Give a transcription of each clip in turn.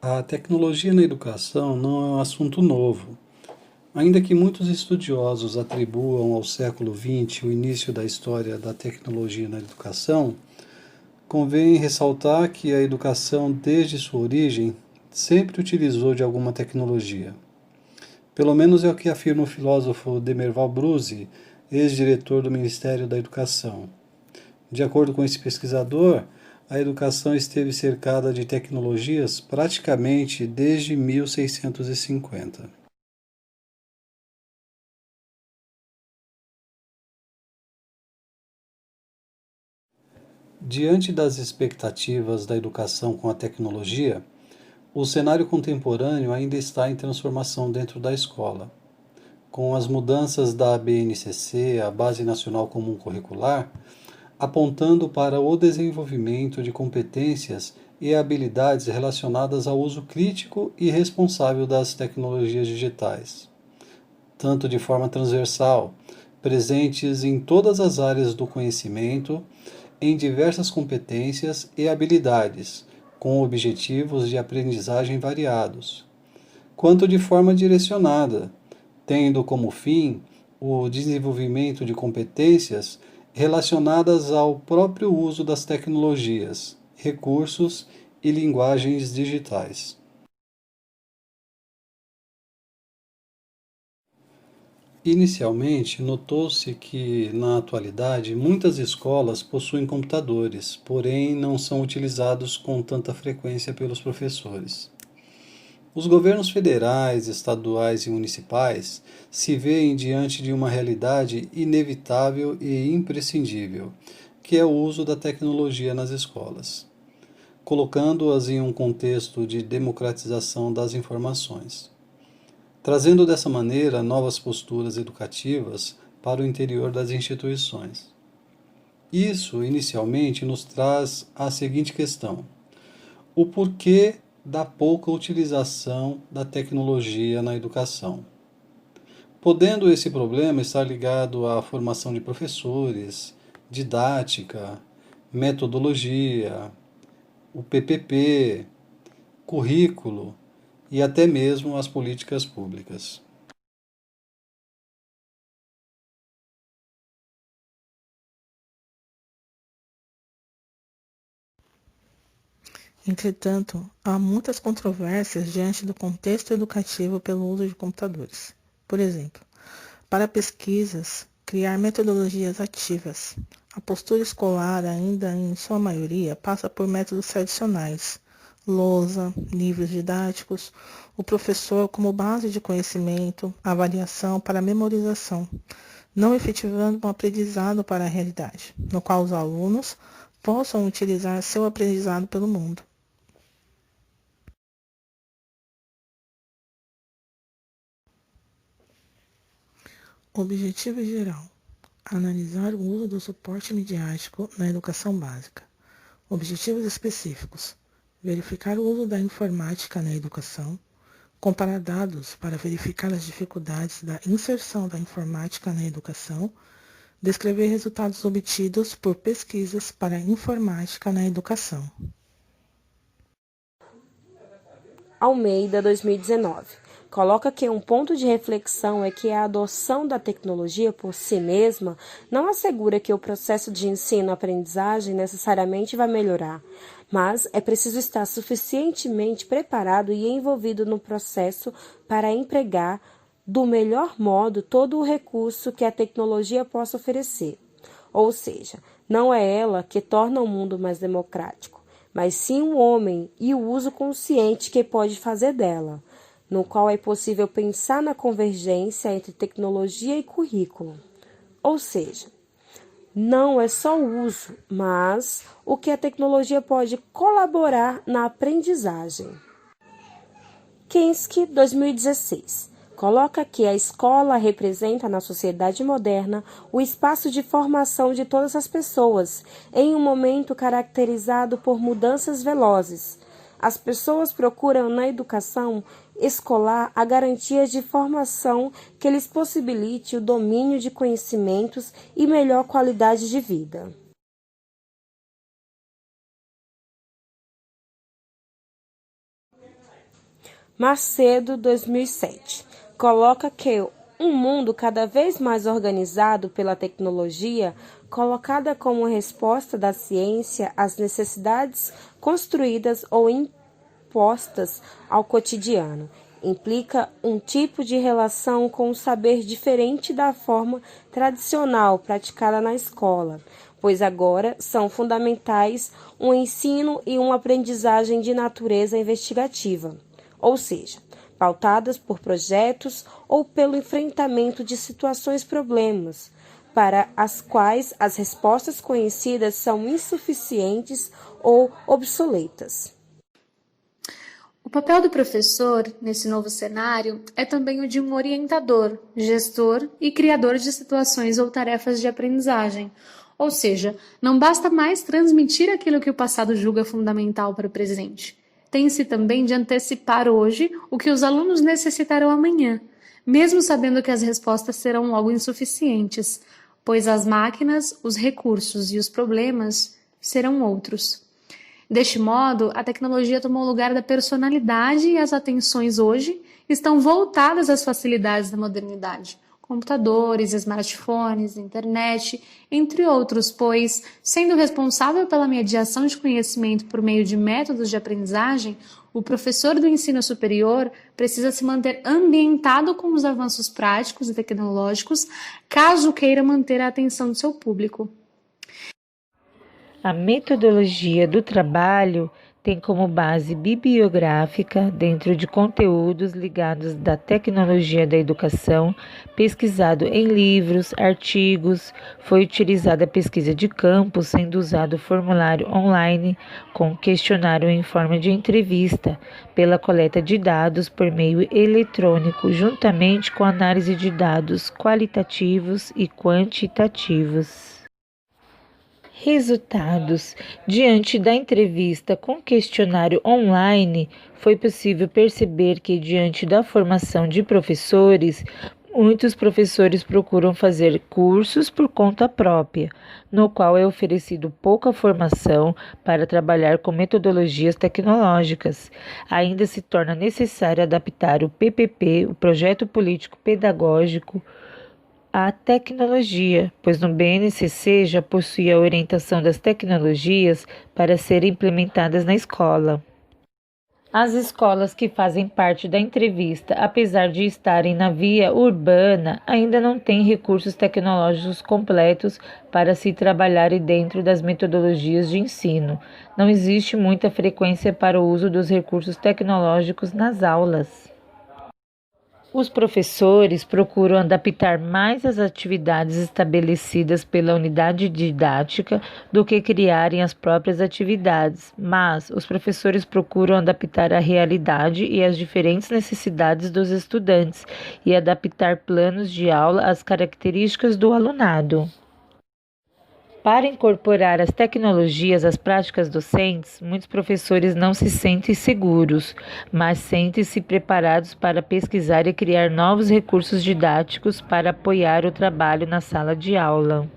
A tecnologia na educação não é um assunto novo. Ainda que muitos estudiosos atribuam ao século XX o início da história da tecnologia na educação, convém ressaltar que a educação, desde sua origem, sempre utilizou de alguma tecnologia. Pelo menos é o que afirma o filósofo Demerval Bruse, ex-diretor do Ministério da Educação. De acordo com esse pesquisador, a educação esteve cercada de tecnologias praticamente desde 1650. Diante das expectativas da educação com a tecnologia, o cenário contemporâneo ainda está em transformação dentro da escola. Com as mudanças da BNCC, a Base Nacional Comum Curricular, apontando para o desenvolvimento de competências e habilidades relacionadas ao uso crítico e responsável das tecnologias digitais, tanto de forma transversal, presentes em todas as áreas do conhecimento, em diversas competências e habilidades, com objetivos de aprendizagem variados, quanto de forma direcionada, tendo como fim o desenvolvimento de competências relacionadas ao próprio uso das tecnologias, recursos e linguagens digitais. Inicialmente, notou-se que, na atualidade, muitas escolas possuem computadores, porém não são utilizados com tanta frequência pelos professores. Os governos federais, estaduais e municipais se veem diante de uma realidade inevitável e imprescindível, que é o uso da tecnologia nas escolas, colocando-as em um contexto de democratização das informações, trazendo dessa maneira novas posturas educativas para o interior das instituições. Isso, inicialmente, nos traz a seguinte questão: o porquê da pouca utilização da tecnologia na educação? Podendo esse problema estar ligado à formação de professores, didática, metodologia, o PPP, currículo e até mesmo as políticas públicas. Entretanto, há muitas controvérsias diante do contexto educativo pelo uso de computadores. Por exemplo, para pesquisas, criar metodologias ativas. A postura escolar, ainda em sua maioria, passa por métodos tradicionais, lousa, livros didáticos, o professor como base de conhecimento, avaliação para memorização, não efetivando um aprendizado para a realidade, no qual os alunos possam utilizar seu aprendizado pelo mundo. Objetivo geral: analisar o uso do suporte midiático na educação básica. Objetivos específicos: verificar o uso da informática na educação, comparar dados para verificar as dificuldades da inserção da informática na educação, descrever resultados obtidos por pesquisas para informática na educação. Almeida, 2019. Coloca que um ponto de reflexão é que a adoção da tecnologia por si mesma não assegura que o processo de ensino-aprendizagem necessariamente vai melhorar, mas é preciso estar suficientemente preparado e envolvido no processo para empregar do melhor modo todo o recurso que a tecnologia possa oferecer. Ou seja, não é ela que torna o mundo mais democrático, mas sim o homem e o uso consciente que pode fazer dela, no qual é possível pensar na convergência entre tecnologia e currículo. Ou seja, não é só o uso, mas o que a tecnologia pode colaborar na aprendizagem. Kinski, 2016. Coloca que a escola representa na sociedade moderna o espaço de formação de todas as pessoas, em um momento caracterizado por mudanças velozes. As pessoas procuram na educação escolar a garantia de formação que lhes possibilite o domínio de conhecimentos e melhor qualidade de vida. Macedo, 2007, coloca que um mundo cada vez mais organizado pela tecnologia, colocada como resposta da ciência às necessidades construídas ou impostas ao cotidiano, implica um tipo de relação com o saber diferente da forma tradicional praticada na escola, pois agora são fundamentais um ensino e uma aprendizagem de natureza investigativa, ou seja, pautadas por projetos ou pelo enfrentamento de situações-problemas, para as quais as respostas conhecidas são insuficientes ou obsoletas. O papel do professor, nesse novo cenário, é também o de um orientador, gestor e criador de situações ou tarefas de aprendizagem. Ou seja, não basta mais transmitir aquilo que o passado julga fundamental para o presente. Tem-se também de antecipar hoje o que os alunos necessitarão amanhã, mesmo sabendo que as respostas serão logo insuficientes, pois as máquinas, os recursos e os problemas serão outros. Deste modo, a tecnologia tomou o lugar da personalidade e as atenções hoje estão voltadas às facilidades da modernidade. Computadores, smartphones, internet, entre outros, pois, sendo responsável pela mediação de conhecimento por meio de métodos de aprendizagem, o professor do ensino superior precisa se manter ambientado com os avanços práticos e tecnológicos, caso queira manter a atenção do seu público. A metodologia do trabalho tem como base bibliográfica, dentro de conteúdos ligados da tecnologia da educação, pesquisado em livros, artigos, foi utilizada a pesquisa de campo, sendo usado formulário online com questionário em forma de entrevista, pela coleta de dados por meio eletrônico, juntamente com análise de dados qualitativos e quantitativos. Resultados. Diante da entrevista com questionário online, foi possível perceber que, diante da formação de professores, muitos professores procuram fazer cursos por conta própria, no qual é oferecido pouca formação para trabalhar com metodologias tecnológicas. Ainda se torna necessário adaptar o PPP, o Projeto Político Pedagógico, a tecnologia, pois no BNCC já possui a orientação das tecnologias para serem implementadas na escola. As escolas que fazem parte da entrevista, apesar de estarem na via urbana, ainda não têm recursos tecnológicos completos para se trabalhar dentro das metodologias de ensino. Não existe muita frequência para o uso dos recursos tecnológicos nas aulas. Os professores procuram adaptar mais as atividades estabelecidas pela unidade didática do que criarem as próprias atividades, mas os professores procuram adaptar a realidade e as diferentes necessidades dos estudantes e adaptar planos de aula às características do alunado. Para incorporar as tecnologias às práticas docentes, muitos professores não se sentem seguros, mas sentem-se preparados para pesquisar e criar novos recursos didáticos para apoiar o trabalho na sala de aula.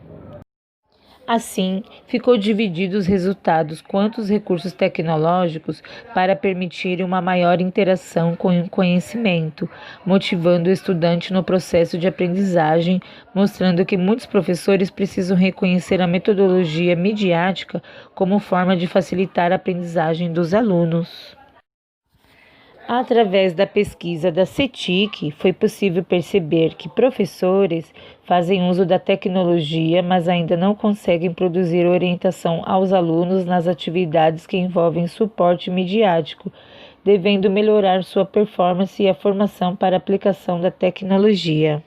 Assim, ficou dividido os resultados quanto os recursos tecnológicos para permitir uma maior interação com o conhecimento, motivando o estudante no processo de aprendizagem, mostrando que muitos professores precisam reconhecer a metodologia midiática como forma de facilitar a aprendizagem dos alunos. Através da pesquisa da CETIC, foi possível perceber que professores fazem uso da tecnologia, mas ainda não conseguem produzir orientação aos alunos nas atividades que envolvem suporte midiático, devendo melhorar sua performance e a formação para a aplicação da tecnologia.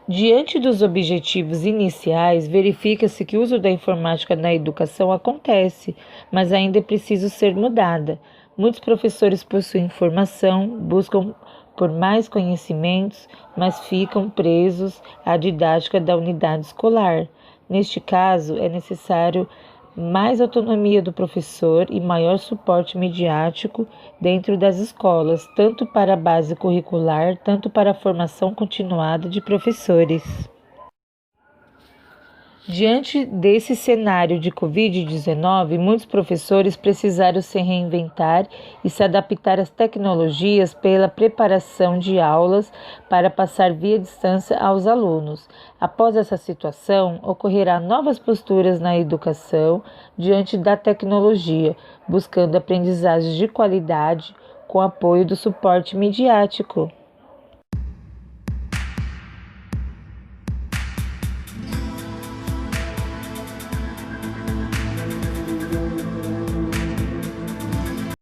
Diante dos objetivos iniciais, verifica-se que o uso da informática na educação acontece, mas ainda é preciso ser mudada. Muitos professores possuem formação, buscam por mais conhecimentos, mas ficam presos à didática da unidade escolar. Neste caso, é necessário mais autonomia do professor e maior suporte midiático dentro das escolas, tanto para a base curricular, tanto para a formação continuada de professores. Diante desse cenário de Covid-19, muitos professores precisaram se reinventar e se adaptar às tecnologias pela preparação de aulas para passar via distância aos alunos. Após essa situação, ocorrerá novas posturas na educação diante da tecnologia, buscando aprendizagens de qualidade com apoio do suporte midiático.